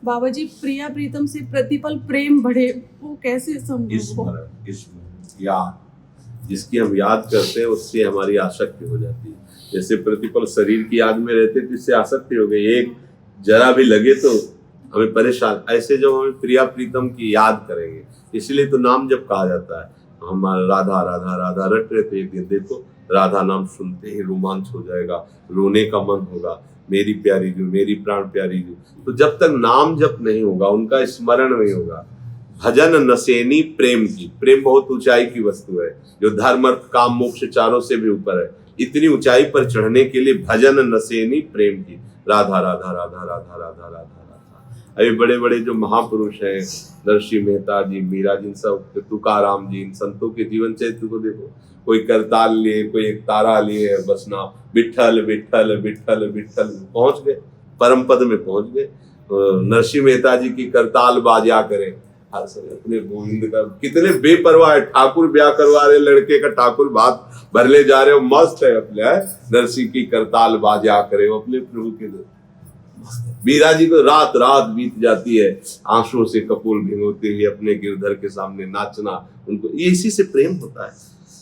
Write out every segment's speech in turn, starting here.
बाबा जी प्रिया प्रीतम से प्रतिपल प्रेम बढ़े, वो कैसे संभव हो? स्मरण याद, जिसकी हम याद करते हैं उससे हमारी आसक्ति हो जाती है। जैसे प्रतिपल शरीर की याद में रहते तो इससे आसक्ति हो गई, एक जरा भी लगे तो हमें परेशान। ऐसे जब हमें प्रिया प्रीतम की याद करेंगे, इसलिए तो नाम जब कहा जाता है। हम राधा राधा राधा रट रहे थे, एक दिन देखो राधा नाम सुनते ही रोमांच हो जाएगा, रोने का मन होगा, मेरी प्यारी जो, मेरी प्राण प्यारी जो। तो जब तक नाम जप नहीं होगा, उनका स्मरण नहीं होगा, भजन नसेनी प्रेम की, प्रेम बहुत ऊंचाई की वस्तु है जो धर्म अर्थ काम मोक्ष चारों से भी ऊपर है। इतनी ऊंचाई पर चढ़ने के लिए भजन नसेनी प्रेम की, राधा राधा राधा राधा राधा राधा राधा। अभी बड़े बड़े जो महापुरुष हैं, नरसिंह मेहता जी, मीरा जी, सब तुकाराम जी, इन संतों के जीवन चरित्र को देखो। कोई करताल लिए, कोई एक तारा लिए, बस ना विठल विठल विठल विठल, पहुंच गए, परम पद में पहुंच गए। नरसिंह मेहता जी की करताल बाजा करें हर समय अपने गोविंद का, कितने बेपरवाह है। ठाकुर ब्याह करवा रहे लड़के का, ठाकुर बात भर ले जा रहे हो, मस्त है अपने। नरसिंह की करताल बाजा करे अपने प्रभु के लिए। मीरा जी को रात रात बीत जाती है आंसुओं से कपूर भिगोते हुए अपने गिरधर के सामने नाचना। उनको ये इसी से प्रेम होता है,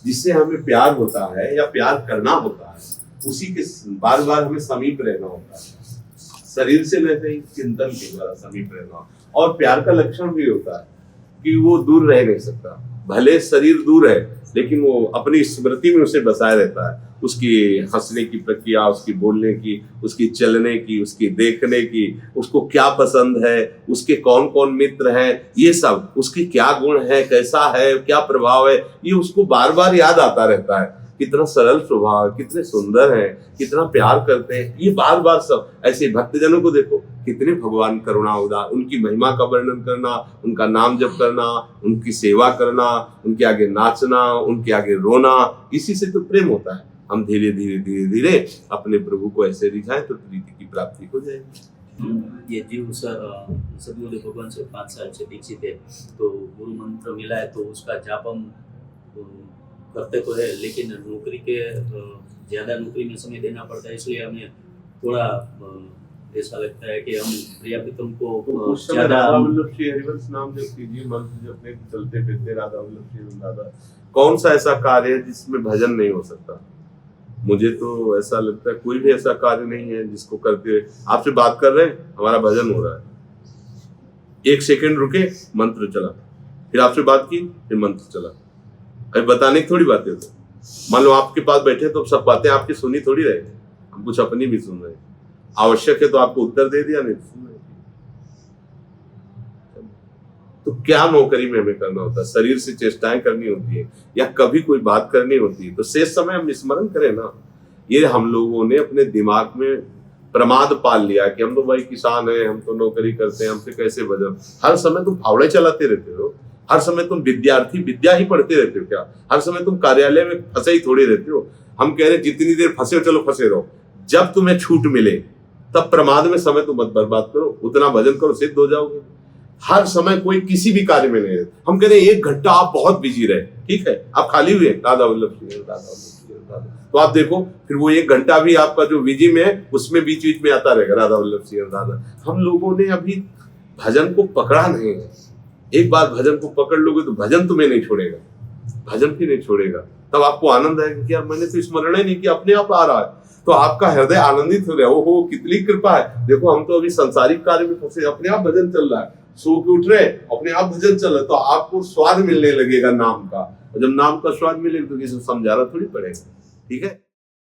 जिससे हमें प्यार होता है या प्यार करना होता है, उसी के बार बार हमें समीप रहना होता है। शरीर से नहीं, चिंतन के द्वारा समीप रहना। और प्यार का लक्षण भी होता है कि वो दूर रह नहीं सकता, भले शरीर दूर है लेकिन वो अपनी स्मृति में उसे बसाए रहता है। उसकी हंसने की प्रक्रिया, उसकी बोलने की, उसकी चलने की, उसकी देखने की, उसको क्या पसंद है, उसके कौन कौन मित्र हैं, ये सब, उसकी क्या गुण है, कैसा है, क्या प्रभाव है, ये उसको बार बार याद आता रहता है। कितना सरल स्वभाव, कितने सुंदर हैं, कितना प्यार करते हैं, ये बार बार सब। ऐसे भक्तजनों को देखो, कितने भगवान करुणा उदार, उनकी महिमा का वर्णन करना, उनका नाम जप करना, उनकी सेवा करना, उनके आगे नाचना, उनके आगे रोना, इसी से तो प्रेम होता है। हम धीरे धीरे धीरे धीरे अपने प्रभु को ऐसे रिझाएं तो प्रीति की प्राप्ति हो जाएगी। ये जीव सदगुरु भगवान से 5 साल से दीक्षित है, तो गुरु मंत्र मिला है तो उसका जाप हम करते तो है, लेकिन नौकरी के ज्यादा नौकरी में समय देना पड़ता है, इसलिए हमें थोड़ा ऐसा लगता है कि हम प्रिया प्रीतम को ज्यादा राधा वल्लभ श्री हरिवंश नाम जप कीजिए, मंत्र जपने चलते फिरते राधा वल्लभ श्री राधा। कौन सा ऐसा कार्य है जिसमें भजन नहीं हो सकता? मुझे तो ऐसा लगता है कोई भी ऐसा कार्य नहीं है जिसको करते हुए, आपसे बात कर रहे हैं हमारा भजन हो रहा है, 1 सेकंड रुके मंत्र चला, फिर आपसे बात की फिर मंत्र चला। अभी बताने की थोड़ी बातें होती, मान लो आपके पास बैठे तो सब बातें आपकी सुनी थोड़ी रहे, हम कुछ अपनी भी सुन रहे। आवश्यक है तो आपको उत्तर दे दिया, नहीं सुन रहे। तो क्या नौकरी में हमें करना होता है? शरीर से चेष्टाएं करनी होती है या कभी कोई बात करनी होती है तो शेष समय हम स्मरण करें ना। ये हम लोगों ने अपने दिमाग में प्रमाद पाल लिया कि हम तो भाई किसान हैं, हम तो नौकरी करते हैं, हमसे कैसे भजन। हर समय तुम फावड़े चलाते रहते हो, हर समय तुम विद्यार्थी विद्या ही पढ़ते रहते हो क्या? हर समय तुम कार्यालय में फंसे ही थोड़ी रहते हो। हम कह रहे जितनी देर फंसे हो चलो फंसे रहो, जब तुम्हें छूट मिले तब प्रमाद में समय तुम मत बर्बाद करो, उतना भजन करो, सिद्ध हो जाओगे। हर समय कोई किसी भी कार्य में नहीं है। हम कह रहे हैं 1 घंटा आप बहुत बिजी रहे, ठीक है, आप खाली हुए राधा वल्लभ श्री राधा वल्लभ श्री राधा, तो आप देखो फिर वो 1 घंटा भी आपका जो बिजी में है उसमें बीच बीच में आता रहेगा राधा वल्लभ श्री राधा। हम लोगों ने अभी भजन को पकड़ा नहीं है। एक बार भजन को पकड़ लोगे तो भजन तुम्हें नहीं छोड़ेगा, भजन भी नहीं छोड़ेगा। तब आपको आनंद आएगा कि यार मैंने तो स्मरण ही नहीं किया, अपने आप आ रहा है, तो आपका हृदय आनंदित हो रहा है। वो कितनी कृपा है। देखो हम तो अभी संसारिक कार्य में फंसे, अपने आप भजन चल रहा है, सो के उठ रहे अपने आप भजन चल रहा है, तो आपको स्वाद मिलने लगेगा नाम का। और जब नाम का स्वाद मिलेगा तो किसी को समझाना थोड़ी पड़ेगा, ठीक है।